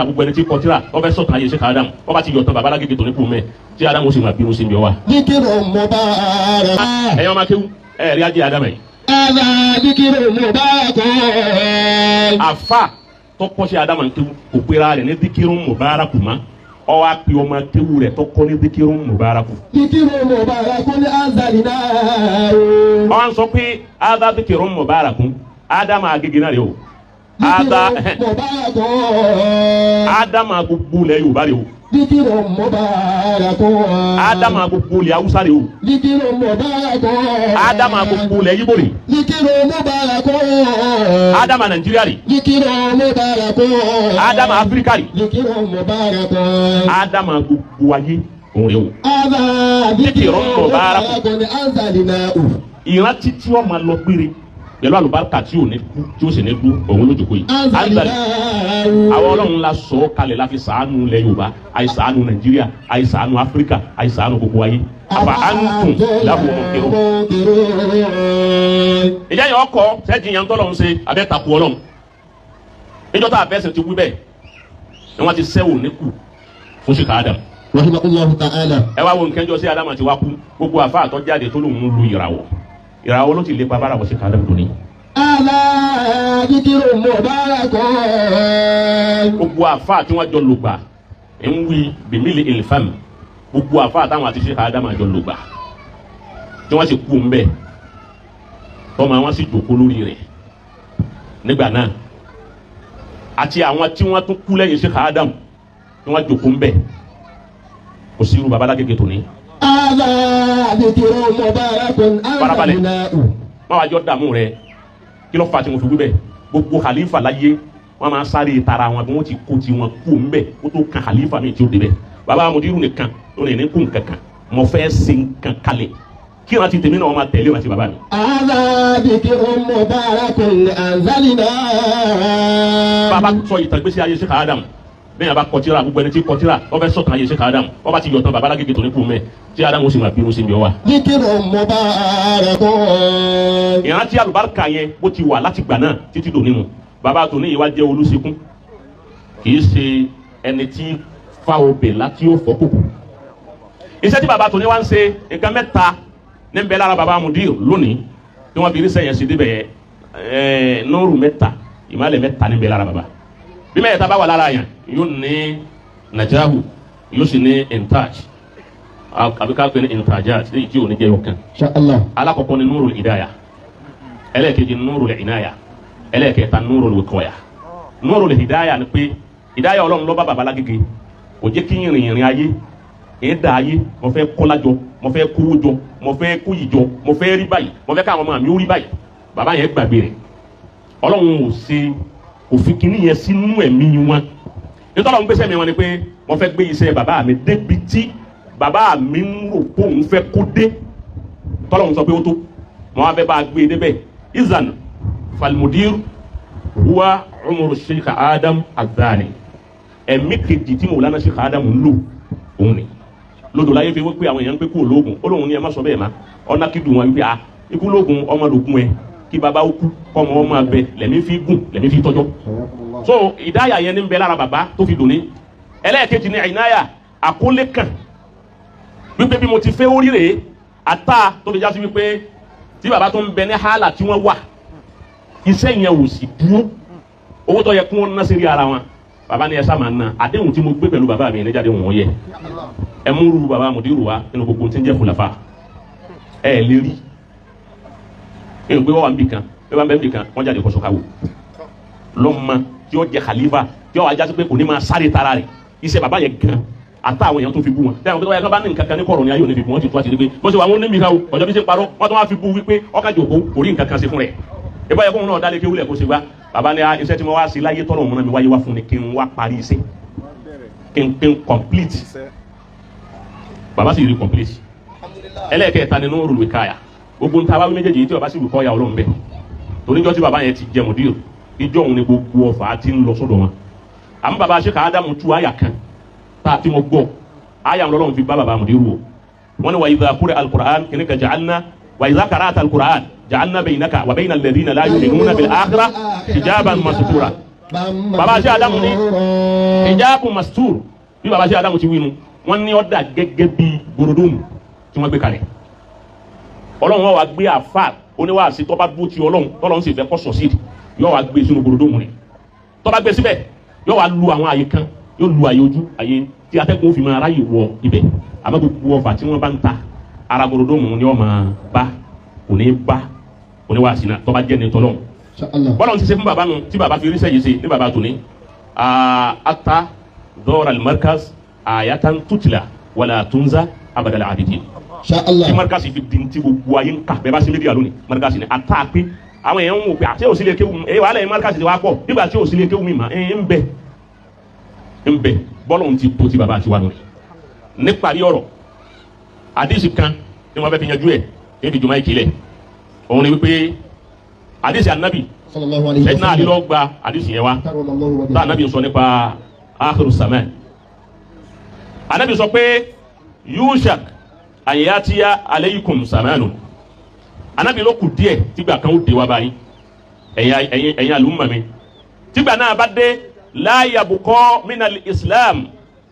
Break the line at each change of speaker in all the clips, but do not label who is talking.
gbogbo ẹni tí kọ tírà wọ́n fẹ́ sọ̀tàn ayé Sheikh Adam wọ́n bá ti yọ̀tàn bàbá alágége tó ní kú mẹ́ tí Adam ó sì máa bínú sí mi wá.
Díkìrò Mubarak.
ẹ̀yin ọmọ akéwú rí ajé Adam yìí.
Díkìrò Mubarak.
àfa tó kọ́ sí Adam akéwú kò pera rẹ̀ ní Díkìrò Mubarak mọ́ ọ wá pe ọmọ akéwú rẹ̀ tó kọ́ ní Díkìrò Mubarak.
Díkìrò Mubarak ní anzalina.
ọ wá ń sọ pé ada Díkìrò Mubarak Adam agége náà rè o. Adama gbogbo ilẹ̀ Yorùbá rẹ o.
Díkìrò Mubarak.
Adama gbogbo ilẹ̀ Haúsá rẹ o.
Díkìrò Mubarak.
Adama gbogbo ilẹ̀ Yíbò rẹ.
Díkìrò Mubarak.
Adama Nàìjíríà rẹ.
Díkìrò Mubarak.
Adama Áfíríkà rẹ.
Díkìrò Mubarak.
Adama gbogbo ayé òun rẹ o.
Díkìrò Mubarak ní anzalina.
Ìrántí tí wọ́n máa lọ gbére pẹ̀lú àlùbáríkà tí ò ní kú tí ó sì ní kú òun ló jòkó yìí. Azali àwọn Ọlọ́run la sọ kalẹ̀ la fi ṣàánú ilẹ̀ Yorùbá àì ṣàánú Nàìjíríà àì ṣàánú Áfíríkà àì ṣàánú gbogbo ayé. àbá àǹtùn lábò òkèrò. ìjà yẹn ọkọ sẹ́ẹ̀dì yẹn ń tọ́lọ̀ ń ṣe abẹ́ takò Ọlọ́run. níjọ́ tá a fẹ́ sẹ́ ti wí bẹ́ẹ̀ ni wọ́n ti sẹ́wò ní kù fún Sheikh Adam.
rahimahullahu ta'ala.
ẹ wá wo nkẹ́njọ́ sí Adam àti wá kú gbogbo àfa àtọ́jáde tó lòun ń lu ìràwọ̀ ìràwọ̀ ló ti lé pa bára wọ̀ Sheikh Adam lónìí.
Díkìrò Mubarak.
gbogbo àfa tí wọ́n jọ lògbà ń wí bìmílì ìlfàm gbogbo àfa táwọn àti Sheikh Adam àjọ lògbà tí wọ́n sì kú ń bẹ̀ tọ́mọ wọn sì jòkó lórí rẹ̀ nígbà náà àti àwọn tí wọ́n tún kú lẹ́yìn Sheikh Adam tí wọ́n jòkó ń bẹ̀ kò sí irú babalágége tòní.
Díkìrò Mubarak.
farabalẹ̀ máa wájọ́ dààmú rẹ̀ kí ló fà tí mo fi wí bẹ́ẹ̀ gbogbo khalifa láyé wọ́n máa sáré tara wọn bí wọ́n ti kó tiwọn kú ń bẹ̀ kó tó kan khalifa mi tí ó débẹ̀ baba Mudiru nìkan ó lè ní kó nǹkan kan mo fẹ́ ṣe nǹkan kalẹ̀ kí wọn ti tèmi náà wọn máa tẹ̀lé wọn ti baba mi.
Díkìrò Mubarak anzalina.
bàbá sọ ìtàn ìgbésí ayé Sheikh Adam bẹ́ẹ̀ bá kọtíra gbogbo ẹni tí kọtíra wọ́n fẹ́ sọ̀tàn ayé Sheikh Adam wọ́n bá ti yọ̀tàn bàbá alágége tó ní kú mẹ́ tí Adam ó sì máa bínú sí mi wá.
Díkìrò Mubarak.
ìrántí àlùbáríkà yẹn bó ti wà láti gbà náà títí dò nínú bàbá tó ní ìwà jẹ́ olùsìnkún kì í ṣe ẹni tí fa obè láti ó fọ́ kòkò. iṣẹ́ tí bàbá tó ní wá ń ṣe nǹkan mẹ́ta ní bẹ́ẹ̀ lára bàbá Mudir lónìí tí wọ́n fi rí sẹ́yìn sí débẹ̀ nóòrù mẹ́ta ìmọ̀lẹ̀ mẹ́ta ní bẹ́ẹ̀ lára bàbá bí mẹ́ta bá wà lára yẹn yóò ní najahu yóò sì ní intaj àbí ká pè ní intajat èyí tí ò ní jẹ́ yọkan. alákọ̀ọ́kọ́ ni nurul hidaya ẹlẹ́ẹ̀kejì ni nurul inaya ẹlẹ́ẹ̀kẹta nurul wiqaya. nurul hidaya ni pé hidaya Ọlọ́run ló bá bàbá lágége kò jẹ́ kí ìrìn ayé èédà ayé mo fẹ́ kọ́lájọ mo fẹ́ kówó jọ mo fẹ́ kóyì jọ mo fẹ́ rí báyìí mo fẹ́ káwọn ọmọ mi ó rí báyìí bàbá yẹn gbàgbé rẹ̀ Ọlọ́run ò ṣe òfin kìíní yẹn sínú ẹ̀mí wọn nítorí àwọn gbèsè mi wọn ni pé mo fẹ́ gbé iṣẹ́ bàbá mi débi tí bàbá mi ń rò pé òun fẹ́ kó dé tọ́lọ́run sọ pé ó tó mo wá fẹ́ bá a gbé e débẹ̀ izan falmudir huwa umru Sheikh Adam azani ẹ̀mí kejì tí Mawlana Sheikh Adam ń lò òun ni lódò láyé fi wípé àwọn èèyàn ń pé kú ológun ó lóun ní ẹ má sọ bẹ́ẹ̀ má ọ̀nà kí dùn wọn wípé a ikú lógun ọmọ lògùn ẹ kí baba ó kú kọ́mọ ọmọ abẹ lẹ́mí fi gùn lẹ́mí fi tọ́jọ́ so ìdáyà yẹn ní bẹ lára baba tó fi dùn ní ẹlẹ́ẹ̀kejì ní àyínáyà àkólé kan wípé bí mo ti fẹ́ orí rèé ata tó fi já sí wípé tí baba tó ń bẹ ní hálà tí wọ́n wà iṣẹ́ yẹn ò sì dúró owó tó yẹ kí wọ́n ná sí rí ara wọn baba ni ẹ sá máa ná àdéhùn tí mo gbé pẹ̀lú baba mi níjáde wọ̀n yẹ ẹ múru baba Mudiru wa nínú gbogbo tí ń jẹ́ fúlàfà ẹ lè rí ẹ gbé wọ́n bì kan ẹ bá ń bẹ́ bì kan wọ́n jáde kọ́sọ́ káwọ́ lọ́mọ tí ó jẹ khalifa tí ó wà jásí pé kò ní máa sáré tara rẹ̀ iṣẹ́ baba yẹn gan àtàwọn èèyàn tó fi bú wọn tẹ́wọ̀n pé wọ́n bá ní nǹkan kan ní kọ̀rọ̀ ní ayé òní fi bú wọn ti tó àti pé bó ṣe wà wọn ní mìíràn o ọjọ́ bí ṣe ń parọ́ wọ́n tó wá fi bú wípé ọkàn jòkó kò rí nǹkan kan ṣe fún rẹ̀ ìbá yẹ kó wọn náà dálé kéwúlẹ̀ kó ṣe wá baba ní iṣẹ́ tí mo wá sí láyé tọ́lọ̀ mọ́nà mi wáyé wá fún ni kí n wá parí iṣẹ́ kí n complete baba sì rí complete ẹlẹ́ẹ̀kẹta ni nurul wikaya gbogbo nta wá wí méjèèjì tí baba sì wikọ́ ya Ọlọ́run bẹ́ẹ̀ torí jọ́ tí baba yẹn ti jẹ Mudir ìjọ òun ni gbogbo ọ̀fà ti ń lọ sọ́dọ̀ wọn àmọ́ baba Sheikh Adam tú àyà kan tá a ti mọ gbọ́ àyà Ọlọ́run fi bá baba Mudir wò wọ́n ní wa idha quri'a al-Qur'an kìnnìkan ja'alna wa idha qara'ta al-Qur'an ja'alna baynaka wa bayna alladhina la yu'minuna bil akhirah hijaban mastura baba ṣe Adamu ní hijabu mastur bí baba ṣe Adamu ti wí nu wọ́n ní ọ̀dà gẹ́gẹ́ bí gbòròdómù tí wọ́n gbé kalẹ̀ Ọlọ́run wọ́n wá gbé àfà oníwàásí tó bá dúró ti Ọlọ́run sì fẹ́ kọ́ sọ̀sídì yóò wá gbé sínú gbòròdómù rẹ̀ tó bá gbé síbẹ̀ yóò wá lu àwọn àyè kan yóò lu àyè ojú àyè tí atẹ́gùn fi máa ráyè wọ ibẹ̀ àmọ́ gbogbo ọfà tí wọ́n bá ń ta ara gbòròdómù ni wọ́n máa bá kò ní bá oníwàásí náà tó bá jẹ́ ní tọ́lọ́run bọ́lá ti ṣe fún baba nu tí baba fi ríṣẹ́ yìí ṣe ní baba tòní ata dọ́ọ̀rọ̀ alimarikaz ayatan tutila wàlá tunza abadala abidin tí marikaz fi di ti gbogbo ayé ń kà bẹ́ẹ̀ bá ṣe méjì àlónì marikaz ni ata pé àwọn èèyàn ń wò pé àti òsìlẹ̀ kéwù wàhálà yẹn marikaz ti wá pọ̀ nígbà tí òsìlẹ̀ kéwù mi mà ń bẹ bọ́lá ń ti tó ti baba ti wá lórí níparí ọ̀rọ̀ àdìsí kan ni wọ́n fẹ́ fi yanjú ẹ̀ ebi jùmọ̀ ìkìlẹ̀ òun ni wípé àdìsí anabi sẹ́dínà àdìlọ́ gba àdìsí yẹn wa tá anabi sọ nípa akhiru zaman anabi sọ pé yushak ayatiya aleikum samanu anabi ló kù díẹ̀ tígbà kan ó dé wá báyìí ẹ̀yin àlùmọ̀ mi tígbà náà bá dé la yabqa minal islam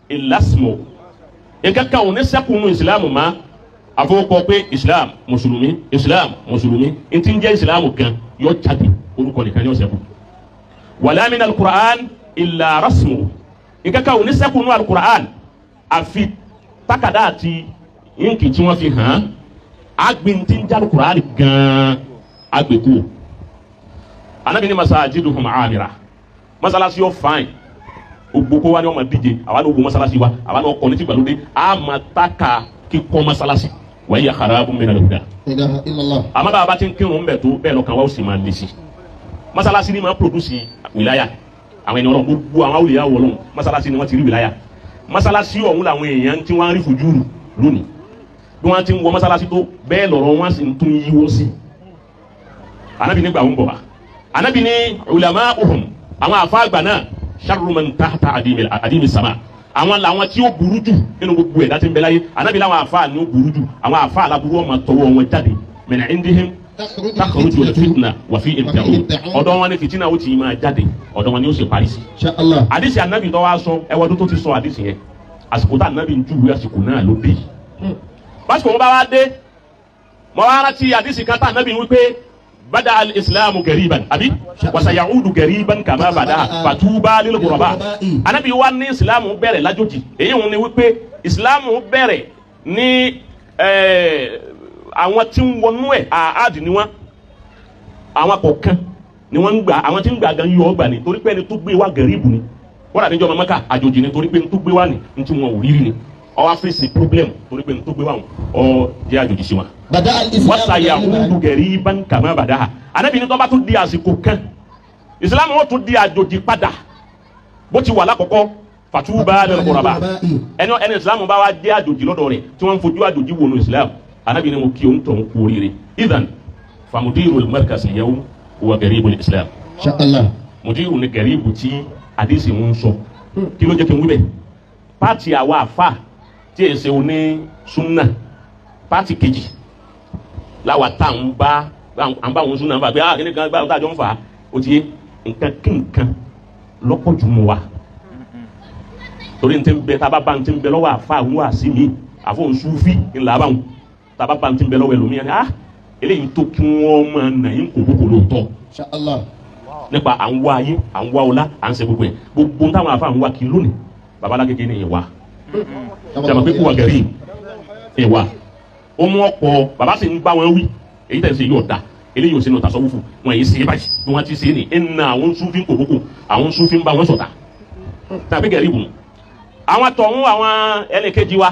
illa ismu nǹkan kan ò ní ṣẹ́kù nínú ìsìlámù ma àfọwọ́kọ pé islam mùsùlùmí n ti ń jẹ́ ìsìlámù kan yóò jáde orúkọ nìkan yóò ṣẹ́kù wala min alukur'an illa rasmu nǹkan kan ò ní ṣẹ́kù nínú alukur'an àfi takada àti yínkì tí wọ́n fi hàn agbin ti ń jẹ́ alukur'an gan agbèkú anabi ni masajiduhum amira masalasi yóò fain gbogbo wa ni wọn ma díje àwa ni o bo masalasi wa àwa ni wọn kọ ní ti gbàlódé a ma ta ka kíkọ́ masalasi wa yẹ kharabu min al-huda. àmọ́ bá a bá ti ń kírun bẹ̀ tó bẹ́ẹ̀ lọ kan wa ó sì máa lé sí masalasi ni ma produce wilaya àwọn ènìyàn Ọlọ́run gbogbo àwọn awòlíyà wọlọ́n masalasi ni wọ́n ti rí wilaya masalasi ọ̀hún làwọn èèyàn tí wọ́n rí fujuru lónìí bí wọ́n ti ń wọ masalasi tó bẹ́ẹ̀ lọ́rọ̀ wọn sì ń tún yíwọ́ sí anabi ní gbà ń bọ̀ wá anabi ní ulama'uhum àwọn àfáàgbà náà sharru man tahta adimi sama àwọn làwọn tí ó burú jù nínú gbogbo ẹ̀dá tí ń bẹ láyé anabi làwọn àfáà ní ó burú jù àwọn àfáà aláburú ọmọ tọwọ́ wọn jáde min indihim takhruju al-fitna wa fi ibta'u ọ̀dọ̀ wọn ni fitina ó ti máa jáde ọ̀dọ̀ wọn ni ó sì parí sí. àdìsí anabi tó wá sọ ẹwọ́dún tó ti sọ àdìsí yẹn àsìkò tá anabi ń júwèé àsìkò náà ló dé básìkò wọn bá wá dé mọ wá rántí àdìsí kan tá anabi wípé bada al-islamu gariban abi wasayaudu gariban kama bada fatuba lil ghuraba anabi wa ní islamu bẹ̀rẹ̀ lájòjì èyí wọ́n ní wípé islamu bẹ̀rẹ̀ ní àwọn tí ń wọnú ẹ̀ àádì ni wọ́n àwọn kọ̀ọ̀kan ni wọ́n ń gbà àwọn tí ń gbà gan yọ ọgbà ni torí pé ẹni tó gbé wá garibu ni wọ́n rà níjọ́ Mákà àjòjì ni torí pé ẹni tó gbé wá ni ní tí wọ́n ò rírí ni ó wá fèsì problem torí pé ẹni tó gbé wá wọn ó jẹ́ àjòjì sí wọn wasayaudu gariban kama bada anabi ní tó bá tún di àsìkò kan islam wọn tún di àjòjì padà bó ti wà lákọ̀ọ́kọ́ fatuba lil ghuraba ẹni islam bá wá dé àjòjì lọ́dọ̀ rẹ̀ tí wọ́n ń fojú àjòjì wọnú islam anabi ní mo kí òun tọ̀ ń kú oríire idan famudirul markaz al-yawm huwa garibul islam mudiru ni garibu tí àdìsí ń sọ kí ló jẹ́ kí n wí bẹ́ẹ̀ pàtì àwa àfà tí èsè òní sunna pàtì kejì láwa tá à ń bá wọn sunna fà pé kí ni kan bá àjọ ń fà ó ti yé nǹkan kí nǹkan lọ́pọ̀ jù mọ́ wa torí ntẹ́ ń bẹ tá a bá bá ntẹ́ ń bẹ lọ́wọ́ àfa àwọn àṣì mi àfọ̀ nsúfì ńlá bá wọn tá a bá bá ntẹ́ ń bẹ lọ́wọ́ ẹlòmíyàn eléyìí tó kí wọ́n máa nà yín kòkòkò lóòótọ́ nípa à ń wá ayé à ń wá ọlá à ń ṣe gbogbo ẹ̀ gbogbo táwọn àfa àwọn wá kí lónìí babalá kékeré ni ìwà jàmọ̀ pé kó wà gẹ̀rí ìwà ó mú ọ̀pọ̀ bàbá sì ń bá wọn wí èyí tẹ̀ sí yóò da eléyìí ò sínú tasawufu wọn yìí ṣe é báyìí bí wọ́n ti ṣe é ní ẹ̀nà àwọn Sufi kòkòkò àwọn Sufi ń bá wọn sọ̀tà tàbí gẹ̀rí bùn àwọn tọ̀hún àwọn ẹnìkejì wa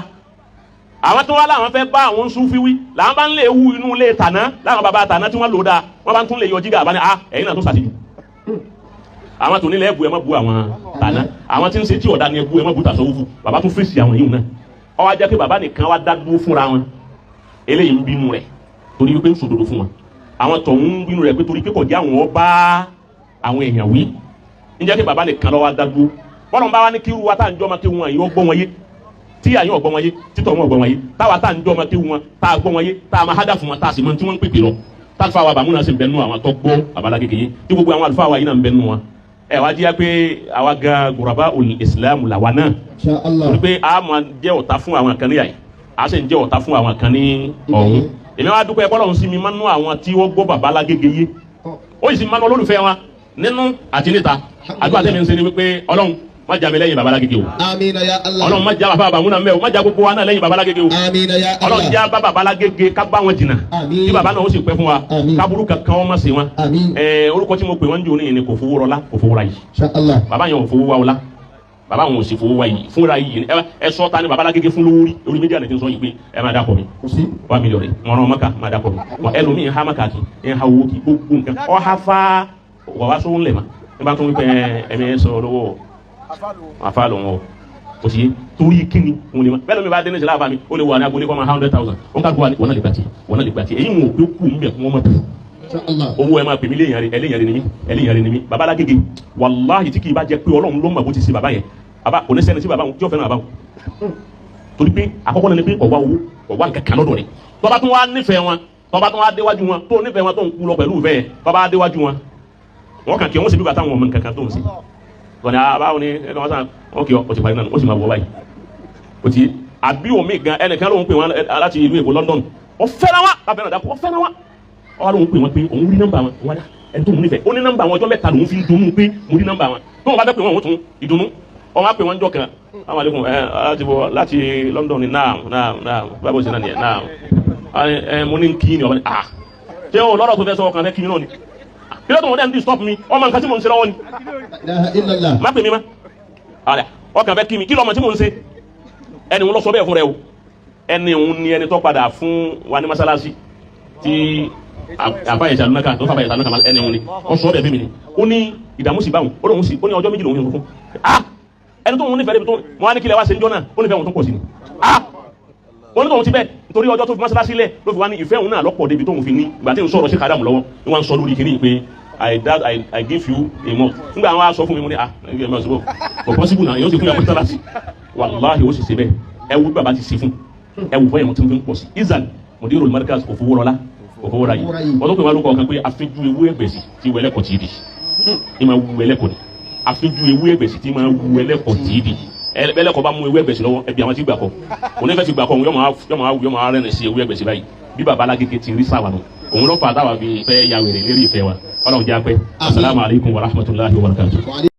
àwọn tó wá láwọn fẹ́ bá àwọn Sufi wí làwọn bá ń lè wu inú ilé tàná láwọn bàbá tàná tí wọ́n lò dáa wọ́n bá ń tún lè yọ jígà àbáni ẹ̀yin náà tó sàtìjú àwọn tó nílẹ̀ ẹ̀bù ẹ̀ má bu àwọn tàná àwọn tí ń ṣe tí ọ̀dà ni ẹ̀bù ẹ̀ má bu tasawufu bàbá tún fèsì àwọn yìí náà ó wá jẹ́ pé bàbá nìkan wá dá dúró fúnra wọn eléyìí ń bínú rẹ̀ torí pé ń sòdodo fún wọn àwọn tó ń bínú rẹ̀ pé torí pé kò jẹ́ àwọn bá àwọn èèyàn wí ń jẹ́ pé bàbá nìkan ló wá dá dúró bọ́lá ń bá wa ní kíru wa tá à ń jọ́ ọmọ kí wọn yìí ó gbọ́ wọn yé tí àyàn ọ̀gbọ́n wọn yé títọ̀ wọn ọ̀gbọ́n wọn yé táwa tá à ń jọ́ ọmọ kí wọn tá a gbọ́ wọn yé tá a máa hádà fún wọn tá a sì mọ tí wọ́n ń pèpè lọ tá àlùfáà wa bàmúnà sì ń bẹ nù àwọn tó gbọ́ àbálá kékeré tí gbogbo àwọn àlùfáà wa yìí náà ń bẹ nù wọn ẹ wá jẹ́ pé àwa gan gùràbá Islam làwa náà torí pé a máa jẹ́ ọ̀tá fún àwọn kan ní yàyí a sì ń jẹ́ ọ̀tá fún àwọn kan ní ọ̀hún èmi wá dúpẹ́ bọ́lọ́run sí mi máa ń nú àwọn tí wọ́n gbọ́ bàbá Lágége yé ó sì máa ń olólùfẹ́ wọn nínú àti níta àdúrà tẹ́mi ń ṣe ni wípé Ọlọ́run má jà mí lẹ́yìn bàbá Lágége o
Amina ya Allah.
Ọlọ́run má jà bàbá àbàmúnà mẹ́ o má jà gbogbo wa náà lẹ́yìn bàbá Lágége o
Amina ya Allah.
Ọlọ́run já bàbá Lágége ká bá wọn jìnnà
Àmín.
kí bàbá náà ó sì pẹ́ fún wa
Àmín.
kábúrú kankan wọn má ṣe wọn
Àmín.
orúkọ tí mo pè wọ́n jò ní kò fowó rọlá kò fowó ra yìí
Insha Allah.
bàbá yẹn ò fowó wa ọlá bàbá wọn ò sì fowó wa yìí fúnra yìí ẹ sọ ta ni bàbá Lágége fún lórí orí méjì àná ti sọ yìí pé ẹ máa dákọ mi
Kò sí.
1 million rẹ wọn rán maka máa dákọ mi wọn ẹlòmíì ha maka kì ẹ ha owó kì gbogbo nǹkan ọ ha fa wà wá sóhun lẹ̀ ma ẹ bá tún wípé ẹ̀mí sọ lọ́wọ́ àfa lọ́wọ́ o sì torí kíni òun lè ma bẹ́ẹ̀ lómi bá dé ní ìṣẹ̀lẹ̀ àfa mi ó lè wà ní agbolé kọ́ ma 100,000 ó ń ká gbọ́ wọn náà lè gbà tí wọn náà lè gbà tí èyí wọn ò pé kú mbẹ wọn ma bù
Insha Allah.
owó ẹ máa pè mí ẹlẹ́yàrin ni mí ẹlẹ́yàrin ni mí baba Lágége wàláhì tí kì í bá jẹ pé Ọlọ́run ló mọ̀ bó ti ṣe baba yẹn baba kò ní sẹ́ni sí baba tí ó fẹ́ràn baba torí pé àkọ́kọ́ náà ni pé ọ̀wá owó ọ̀wá kankan lọ́dọ̀ rẹ̀ tọ́ba tún wá nífẹ̀ẹ́ wọn tọ́ba tún wá déwájú wọn tó nífẹ̀ẹ́ wọn tó ń kú lọ pẹ̀lú ìfẹ́ tọ́ba déwájú wọn wọn kàn kí wọn sì bí bàtà wọn mọ nǹkan kan tó ń ṣe wọn ni báwo ni ẹ kàn wọn sàn wọn kì ọ ti parí náà ó sì máa wọ báyìí ó ti àbí omi gan ẹnìkan ló ń pè wọn láti ìlú Èkó London ó fẹ́ràn wa lábẹ́rẹ́ dàkú ó fẹ́ràn wa ó wá ló ń pè wọn pé òun rí nọ́mbà wọn wáyà ẹni tó mú nífẹ̀ẹ́ ó ní nọ́mbà wọn ọjọ́ mẹ́ta lòun fi ń dunnú pé mo rí nọ́mbà wọn tó wọn bá fẹ́ pè wọn òun tún ìdùnnú wọn á pè wọn jọ kan àwọn àlekún láti London ni náà báwo ṣe náà nìyẹn náà mo ní kí ni ọba ni ṣé o lọ́dọ̀ tó fẹ́ sọ ọkàn fẹ́ kí ni náà ni kí ló tó wọn dẹ́n stop mi ọmọ nǹkan tí mo ń ṣe lọ́wọ́ ni
La ilaha illallah.
má pè mí má ọkàn fẹ́ kí mi kí lọ́mọ tí mo ń ṣe ẹni wọn lọ sọ bẹ́ẹ̀ fún rẹ o ẹni òun ni ẹni tó padà fún wa ní masalasi tí àfàyè sàlùmẹ́ka tó fàfàyè sàlùmẹ́ka ẹni òun ni wọ́n sọ bẹ́ẹ̀ bí mi ni ó ní ìdààmú sí báwọn ó lóun sì ó ní ọjọ́ méjì lòun yẹn fún ẹni tó ń nífẹ̀ẹ́ débi tó wọn á ní kílẹ̀ wá ṣe ń jọ náà ó nífẹ̀ẹ́ wọn tó pọ̀ sí ni wọn ní tóun ti bẹ́ẹ̀ nítorí ọjọ́ tó fi masalasi lẹ̀ ló fi wá ní ìfẹ́ òun náà lọ́pọ̀ débi tóun fi ní ìgbà tí ń sọ̀rọ̀ sí kàdámù lọ́wọ́ ni wọ́n ń sọ lórí kìíní pé I give you a month nígbà àwọn aṣọ fún mi mo ní ẹgbẹ́ mi ọ̀sùn bò possible náà yóò sì fún yàrá masalasi wàláhì ó sì ṣe bẹ́ẹ̀ ẹ wú bàbá ti ṣe fún ẹ wù fọyín mo ti ń fi pọ̀ sí izan mudirul markaz òfowó rọlá òfowó ra yìí wọ́n tó pè wá lóko ọ̀kan pé àfijù ewu ẹgbẹ̀sì tí wọ ẹlẹ́kọ̀ọ́ tì í di ní ma wu ẹlẹ́kọ̀ọ́ ni àfijù ewu ẹgbẹ̀sì tí ma wu ẹlẹ́kọ̀ọ́ tì í di ẹlẹ́kọ̀ọ́ bá mú ewu ẹgbẹ̀sì lọ́wọ́ ẹbí àwọn tí gbà kọ́ òun ní fẹ́ fi gbà kọ́ yọ máa rẹ́rìn sí ewu ẹgbẹ̀sì báyìí bí baba Lágége ti rí sáwà nù òun lọ́pàá táwa fi fẹ́ ya wèrè lérí ìfẹ́ wa ọlọ́run jẹ́ apẹ́ assalamu alaikum wa rahmatullahi wa barakatuh.